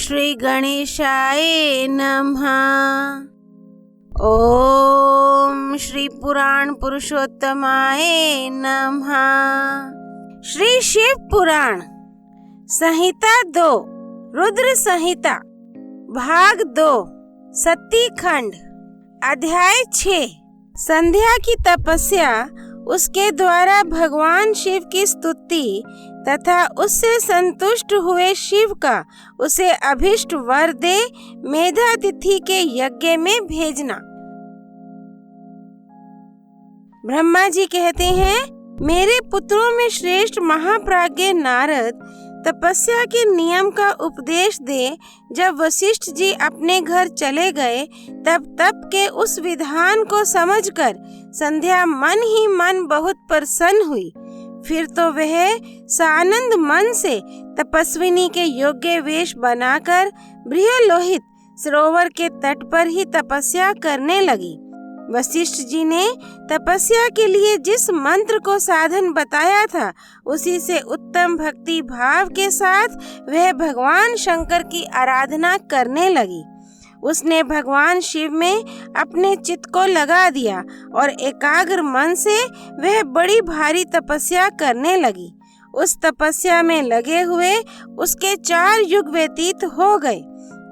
श्री गणेशाय नमः। ओम श्री पुराण पुरुषोत्तमाय नमः। श्री शिव पुराण संहिता 2 रुद्र संहिता भाग 2 सती खंड अध्याय 6 संध्या की तपस्या, उसके द्वारा भगवान शिव की स्तुति तथा उससे संतुष्ट हुए शिव का उसे अभिष्ट वर दे मेधा तिथि के यज्ञ में भेजना। ब्रह्मा जी कहते हैं, मेरे पुत्रों में श्रेष्ठ महाप्राज्ञ नारद तपस्या के नियम का उपदेश दे जब वशिष्ठ जी अपने घर चले गए, तब तप के उस विधान को समझकर संध्या मन ही मन बहुत प्रसन्न हुई। फिर तो वह सानंद मन से तपस्विनी के योग्य वेश बनाकर बृहलोहित सरोवर के तट पर ही तपस्या करने लगी। वशिष्ठ जी ने तपस्या के लिए जिस मंत्र को साधन बताया था, उसी से उत्तम भक्ति भाव के साथ वह भगवान शंकर की आराधना करने लगी। उसने भगवान शिव में अपने चित्त को लगा दिया और एकाग्र मन से वह बड़ी भारी तपस्या करने लगी। उस तपस्या में लगे हुए उसके 4 युग व्यतीत हो गए।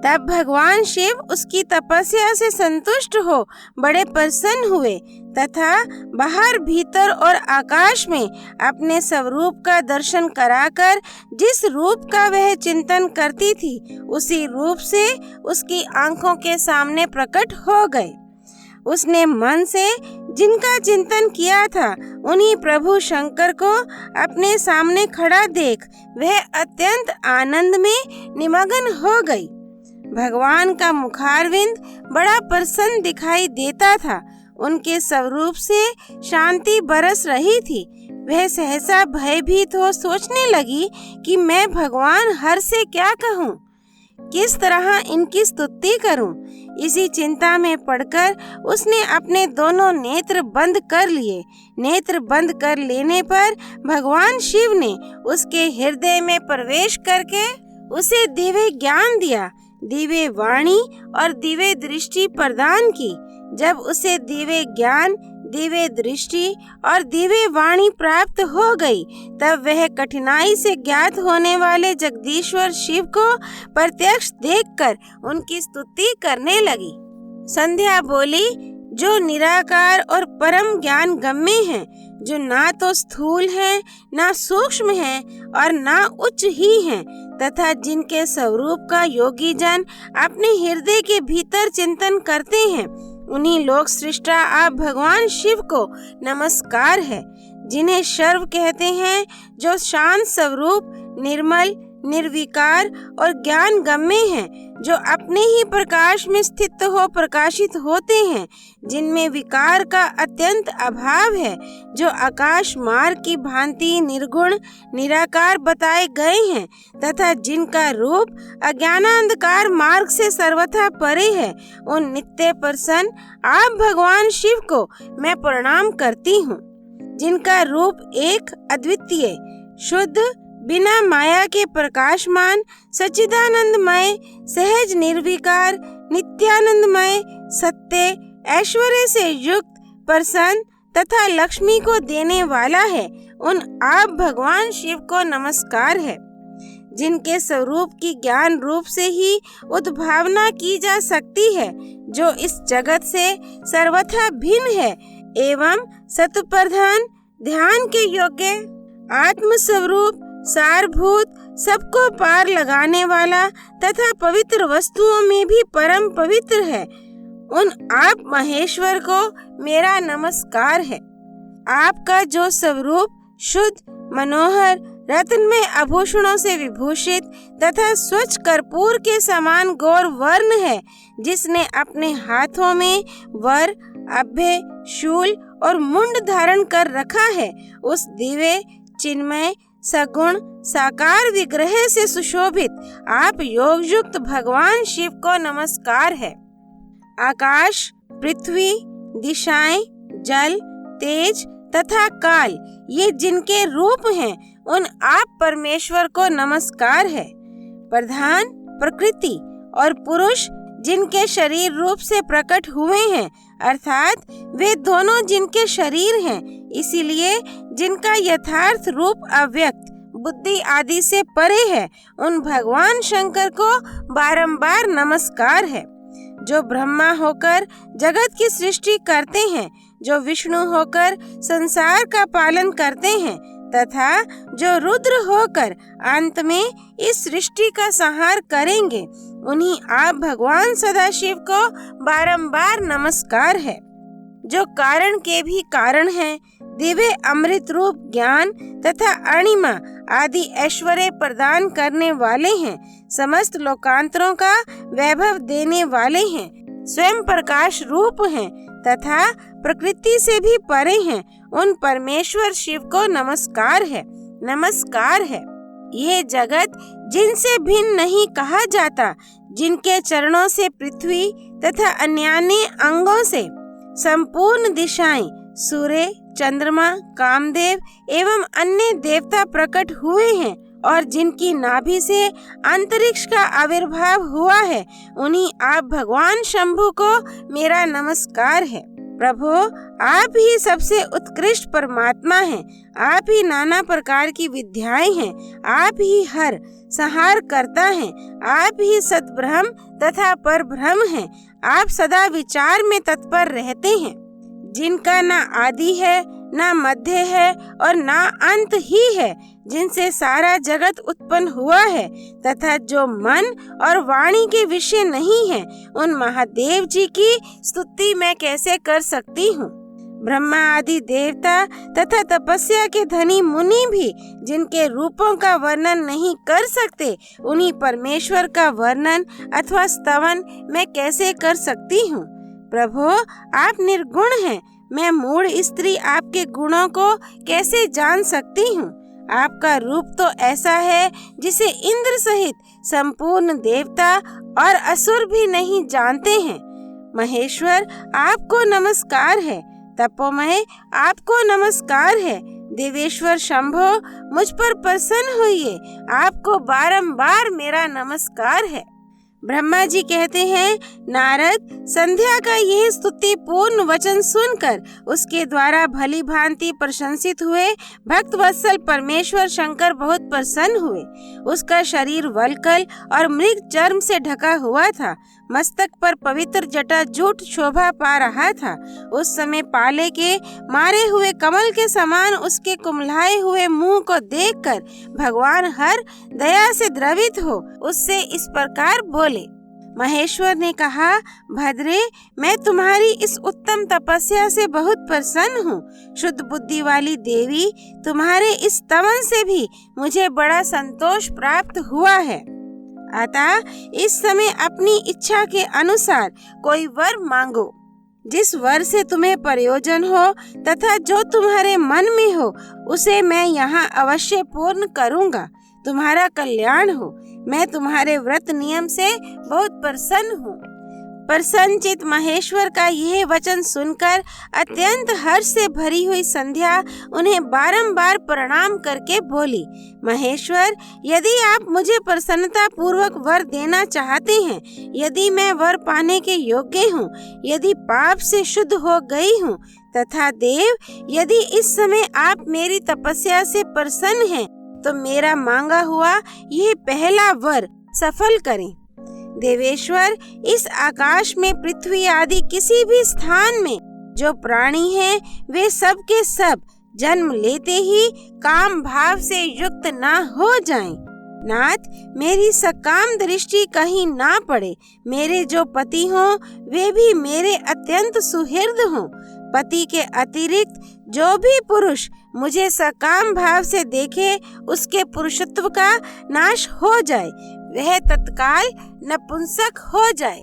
तब भगवान शिव उसकी तपस्या से संतुष्ट हो बड़े प्रसन्न हुए तथा बाहर भीतर और आकाश में अपने स्वरूप का दर्शन कराकर जिस रूप का वह चिंतन करती थी, उसी रूप से उसकी आंखों के सामने प्रकट हो गए। उसने मन से जिनका चिंतन किया था, उन्हीं प्रभु शंकर को अपने सामने खड़ा देख वह अत्यंत आनंद में निमग्न हो गई। भगवान का मुखारविंद बड़ा प्रसन्न दिखाई देता था। उनके स्वरूप से शांति बरस रही थी। वह सहसा भयभीत हो सोचने लगी कि मैं भगवान हर से क्या कहूँ, किस तरह इनकी स्तुति करूँ। इसी चिंता में पड़कर उसने अपने दोनों नेत्र बंद कर लिए। नेत्र बंद कर लेने पर भगवान शिव ने उसके हृदय में प्रवेश करके उसे दिव्य ज्ञान दिया, दिव्य वाणी और दिव्य दृष्टि प्रदान की। जब उसे दिव्य ज्ञान, दिव्य दृष्टि और दिव्य वाणी प्राप्त हो गई, तब वह कठिनाई से ज्ञात होने वाले जगदीश्वर शिव को प्रत्यक्ष देखकर उनकी स्तुति करने लगी। संध्या बोली, जो निराकार और परम ज्ञान गम्य हैं, जो ना तो स्थूल हैं, ना सूक्ष्म हैं और ना उच्च ही हैं, तथा जिनके स्वरूप का योगी जन अपने हृदय के भीतर चिंतन करते हैं, उन्हीं लोक सृष्टा आप भगवान शिव को नमस्कार है। जिन्हें सर्व कहते हैं, जो शांत स्वरूप, निर्मल, निर्विकार और ज्ञान गम्य हैं, जो अपने ही प्रकाश में स्थित हो प्रकाशित होते हैं, जिनमें विकार का अत्यंत अभाव है, जो आकाश मार्ग की भांति निर्गुण निराकार बताए गए हैं तथा जिनका रूप अज्ञानांधकार मार्ग से सर्वथा परे है, उन नित्य प्रसन्न आप भगवान शिव को मैं प्रणाम करती हूँ। जिनका रूप एक अद्वितीय, शुद्ध, बिना माया के प्रकाशमान, सच्चिदानंदमय, सहज निर्विकार, नित्यानंदमय, सत्य, ऐश्वर्य से युक्त, प्रसन्न तथा लक्ष्मी को देने वाला है, उन आप भगवान शिव को नमस्कार है। जिनके स्वरूप की ज्ञान रूप से ही उद्भावना की जा सकती है, जो इस जगत से सर्वथा भिन्न है एवं सत्प्रधान, ध्यान के योग्य, आत्म स्वरूप, सारभूत, सबको पार लगाने वाला तथा पवित्र वस्तुओं में भी परम पवित्र है, उन आप महेश्वर को मेरा नमस्कार है। आपका जो स्वरूप शुद्ध, मनोहर, रत्नमय आभूषणों से विभूषित तथा स्वच्छ कर्पूर के समान गौर वर्ण है, जिसने अपने हाथों में वर, अभ्य, शूल और मुंड धारण कर रखा है, उस दिव्य, चिन्मय, सगुण, साकार विग्रह से सुशोभित आप योग युक्त भगवान शिव को नमस्कार है। आकाश, पृथ्वी, दिशाएं, जल, तेज तथा काल, ये जिनके रूप हैं, उन आप परमेश्वर को नमस्कार है। प्रधान, प्रकृति और पुरुष जिनके शरीर रूप से प्रकट हुए हैं, अर्थात वे दोनों जिनके शरीर हैं, इसीलिए जिनका यथार्थ रूप अव्यक्त बुद्धि आदि से परे है, उन भगवान शंकर को बारंबार नमस्कार है। जो ब्रह्मा होकर जगत की सृष्टि करते हैं, जो विष्णु होकर संसार का पालन करते हैं तथा जो रुद्र होकर अंत में इस सृष्टि का संहार करेंगे, उन्हीं आप भगवान सदाशिव को बारंबार नमस्कार है। जो कारण के भी कारण हैं, दिव्य अमृत रूप ज्ञान तथा अणिमा आदि ऐश्वर्य प्रदान करने वाले हैं, समस्त लोकांतरों का वैभव देने वाले हैं, स्वयं प्रकाश रूप हैं तथा प्रकृति से भी परे हैं, उन परमेश्वर शिव को नमस्कार है, नमस्कार है। ये जगत जिनसे भिन्न नहीं कहा जाता, जिनके चरणों से पृथ्वी तथा अन्यान्य अंगों से संपूर्ण दिशाएं, सूर्य, चंद्रमा, कामदेव एवं अन्य देवता प्रकट हुए हैं और जिनकी नाभि से अंतरिक्ष का आविर्भाव हुआ है, उन्हीं आप भगवान शंभु को मेरा नमस्कार है। प्रभु, आप ही सबसे उत्कृष्ट परमात्मा हैं, आप ही नाना प्रकार की विद्याएं हैं, आप ही हर संहार करता है, आप ही सद्ब्रह्म तथा परब्रह्म हैं, आप सदा विचार में तत्पर रहते हैं। जिनका ना आदि है, ना मध्य है और ना अंत ही है, जिनसे सारा जगत उत्पन्न हुआ है तथा जो मन और वाणी के विषय नहीं है, उन महादेव जी की स्तुति मैं कैसे कर सकती हूँ। ब्रह्मा आदि देवता तथा तपस्या के धनी मुनि भी जिनके रूपों का वर्णन नहीं कर सकते, उन्हीं परमेश्वर का वर्णन अथवा स्तवन मैं कैसे कर सकती हूँ। प्रभु, आप निर्गुण हैं, मैं मूढ़ स्त्री आपके गुणों को कैसे जान सकती हूँ। आपका रूप तो ऐसा है जिसे इंद्र सहित संपूर्ण देवता और असुर भी नहीं जानते हैं। महेश्वर, आपको नमस्कार है। तपोमय, आपको नमस्कार है। देवेश्वर शंभो, मुझ पर प्रसन्न होइए, आपको बारंबार मेरा नमस्कार है। ब्रह्मा जी कहते हैं, नारद, संध्या का यह स्तुति पूर्ण वचन सुनकर उसके द्वारा भली भांति प्रशंसित हुए भक्त वत्सल परमेश्वर शंकर बहुत प्रसन्न हुए। उसका शरीर वल्कल और मृग चर्म से ढका हुआ था, मस्तक पर पवित्र जटा जूट शोभा पा रहा था। उस समय पाले के मारे हुए कमल के समान उसके कुम्हलाए हुए मुंह को देखकर भगवान हर दया से द्रवित हो उससे इस प्रकार बोले। महेश्वर ने कहा, भद्रे, मैं तुम्हारी इस उत्तम तपस्या से बहुत प्रसन्न हूँ। शुद्ध बुद्धि वाली देवी, तुम्हारे इस स्तवन से भी मुझे बड़ा संतोष प्राप्त हुआ है। अतः इस समय अपनी इच्छा के अनुसार कोई वर मांगो, जिस वर से तुम्हें प्रयोजन हो तथा जो तुम्हारे मन में हो, उसे मैं यहाँ अवश्य पूर्ण करूँगा। तुम्हारा कल्याण हो। मैं तुम्हारे व्रत नियम से बहुत प्रसन्न हूँ। प्रसन्नचित महेश्वर का यह वचन सुनकर अत्यंत हर्ष से भरी हुई संध्या उन्हें बारंबार प्रणाम करके बोली, महेश्वर, यदि आप मुझे प्रसन्नता पूर्वक वर देना चाहते हैं, यदि मैं वर पाने के योग्य हूँ, यदि पाप से शुद्ध हो गई हूँ, तथा देव, यदि इस समय आप मेरी तपस्या से प्रसन्न हैं, तो मेरा मांगा हुआ यह पहला वर सफल करें। देवेश्वर, इस आकाश में पृथ्वी आदि किसी भी स्थान में जो प्राणी हैं, वे सब के सब जन्म लेते ही काम भाव से युक्त ना हो जाएं। नाथ, मेरी सकाम दृष्टि कहीं ना पड़े। मेरे जो पति हों, वे भी मेरे अत्यंत सुहृद हों। पति के अतिरिक्त जो भी पुरुष मुझे सकाम भाव से देखे, उसके पुरुषत्व का नाश हो जाए, वह तत्काल नपुंसक हो जाए।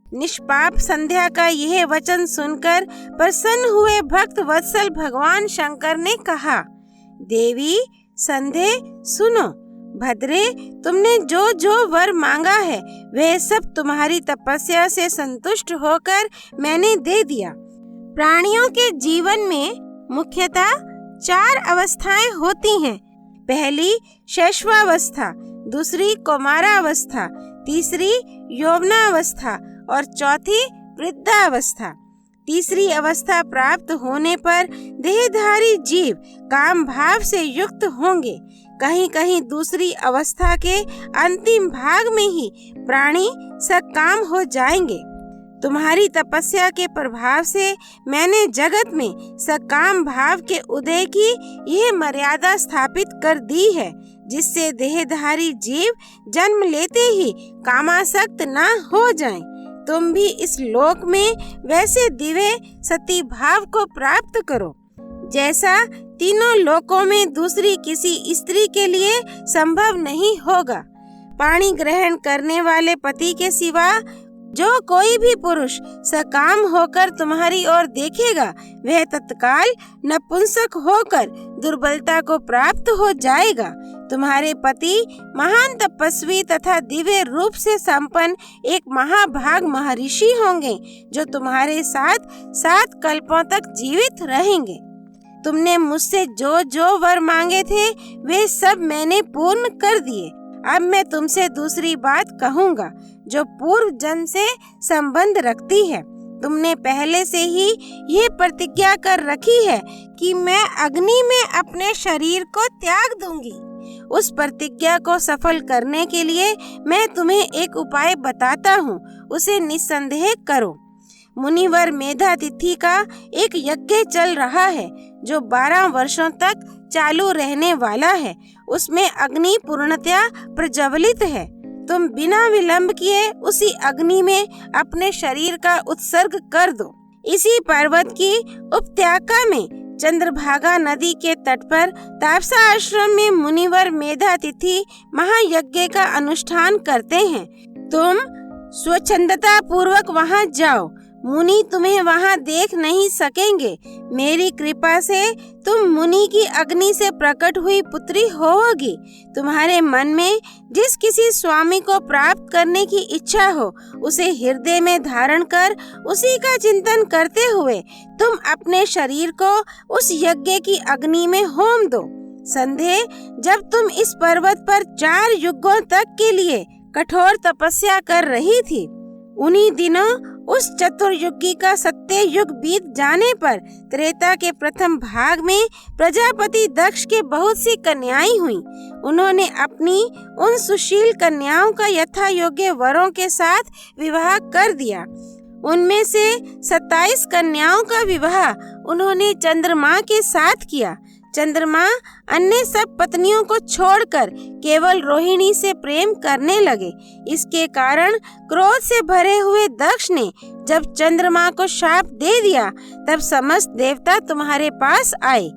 निष्पाप संध्या का यह वचन सुनकर प्रसन्न हुए भक्त वत्सल भगवान शंकर ने कहा, देवी संध्या, सुनो। भद्रे, तुमने जो जो वर मांगा है, वह सब तुम्हारी तपस्या से संतुष्ट होकर मैंने दे दिया। प्राणियों के जीवन में मुख्यतः 4 अवस्थाएं होती हैं। पहली शैशवावस्था, दूसरी कौमारावस्था, तीसरी यौवनावस्था और चौथी वृद्धावस्था। तीसरी अवस्था प्राप्त होने पर देहधारी जीव काम भाव से युक्त होंगे। कहीं कहीं दूसरी अवस्था के अंतिम भाग में ही प्राणी सकाम हो जाएंगे। तुम्हारी तपस्या के प्रभाव से मैंने जगत में सकाम भाव के उदय की यह मर्यादा स्थापित कर दी है, जिससे देहधारी जीव जन्म लेते ही कामासक्त न हो जाएं। तुम भी इस लोक में वैसे दिव्य सती भाव को प्राप्त करो जैसा तीनों लोकों में दूसरी किसी स्त्री के लिए संभव नहीं होगा। पाणी ग्रहण करने वाले पति के सिवा जो कोई भी पुरुष सकाम होकर तुम्हारी ओर देखेगा वह तत्काल नपुंसक होकर दुर्बलता को प्राप्त हो जाएगा। तुम्हारे पति महान तपस्वी तथा दिव्य रूप से संपन्न एक महाभाग महर्षि होंगे, जो तुम्हारे साथ 7 कल्पों तक जीवित रहेंगे। तुमने मुझसे जो जो वर मांगे थे वे सब मैंने पूर्ण कर दिए। अब मैं तुमसे दूसरी बात कहूँगा जो पूर्व जन्म से संबंध रखती है। तुमने पहले से ही ये प्रतिज्ञा कर रखी है कि मैं अग्नि में अपने शरीर को त्याग दूंगी। उस प्रतिज्ञा को सफल करने के लिए मैं तुम्हें एक उपाय बताता हूँ, उसे निस्संदेह करो। मुनिवर मेधातिथि का एक यज्ञ चल रहा है जो 12 वर्षों तक चालू रहने वाला है। उसमें अग्नि पूर्णतया प्रज्वलित है। तुम बिना विलंब किए उसी अग्नि में अपने शरीर का उत्सर्ग कर दो। इसी पर्वत की उपत्यका में चंद्रभागा नदी के तट पर तापसा आश्रम में मुनिवर मेधातिथि महायज्ञ का अनुष्ठान करते हैं। तुम स्वच्छंदता पूर्वक वहां जाओ। मुनि तुम्हें वहां देख नहीं सकेंगे। मेरी कृपा से तुम मुनि की अग्नि से प्रकट हुई पुत्री होगी। तुम्हारे मन में जिस किसी स्वामी को प्राप्त करने की इच्छा हो उसे हृदय में धारण कर उसी का चिंतन करते हुए तुम अपने शरीर को उस यज्ञ की अग्नि में होम दो। संध्या जब तुम इस पर्वत पर 4 युगों तक के लिए कठोर तपस्या कर रही थी, उन्हीं दिनों उस चतुर्युगी का सत्य युग बीत जाने पर त्रेता के प्रथम भाग में प्रजापति दक्ष के बहुत सी कन्याएं हुई। उन्होंने अपनी उन सुशील कन्याओं का यथा योग्य वरों के साथ विवाह कर दिया। उनमें से 27 कन्याओं का विवाह उन्होंने चंद्रमा के साथ किया। चंद्रमा अन्य सब पत्नियों को छोड़कर केवल रोहिणी से प्रेम करने लगे। इसके कारण क्रोध से भरे हुए दक्ष ने जब चंद्रमा को शाप दे दिया तब समस्त देवता तुम्हारे पास आए।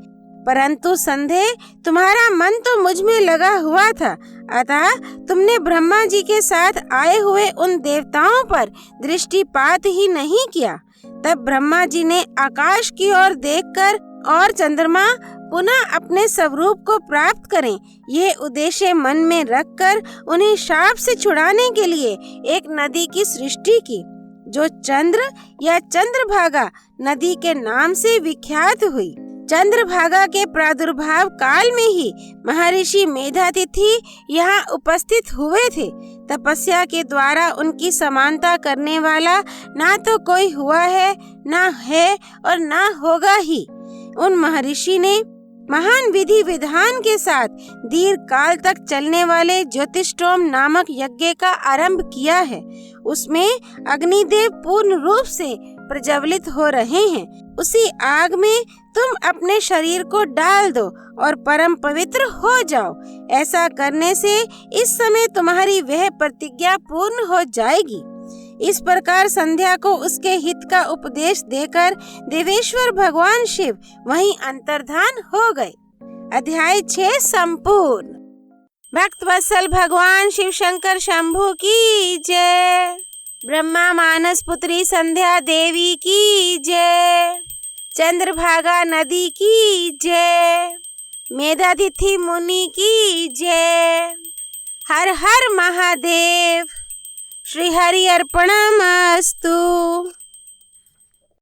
परंतु संध्या तुम्हारा मन तो मुझ में लगा हुआ था, अतः तुमने ब्रह्मा जी के साथ आए हुए उन देवताओं पर दृष्टिपात ही नहीं किया। तब ब्रह्मा जी ने आकाश की ओर देखकर और चंद्रमा पुनः अपने स्वरूप को प्राप्त करें ये उद्देश्य मन में रखकर उन्हें शाप से छुड़ाने के लिए एक नदी की सृष्टि की, जो चंद्र या चंद्रभागा नदी के नाम से विख्यात हुई। चंद्रभागा के प्रादुर्भाव काल में ही महर्षि मेधातिथि यहाँ उपस्थित हुए थे। तपस्या के द्वारा उनकी समानता करने वाला ना तो कोई हुआ है, ना है और ना होगा ही। उन महर्षि ने महान विधि विधान के साथ दीर्घ काल तक चलने वाले ज्योतिष्टोम नामक यज्ञ का आरंभ किया है। उसमें अग्निदेव पूर्ण रूप से प्रज्वलित हो रहे हैं। उसी आग में तुम अपने शरीर को डाल दो और परम पवित्र हो जाओ। ऐसा करने से इस समय तुम्हारी वह प्रतिज्ञा पूर्ण हो जाएगी। इस प्रकार संध्या को उसके हित का उपदेश देकर देवेश्वर भगवान शिव वहीं अंतर्धान हो गए। अध्याय 6 संपूर्ण। भक्त वत्सल भगवान शिव शंकर शंभु की जय। ब्रह्मा मानस पुत्री संध्या देवी की जय। चंद्रभागा नदी की जय। मेधातिथि मुनि की जय। हर हर महादेव। श्री हरि अर्पणमस्तु।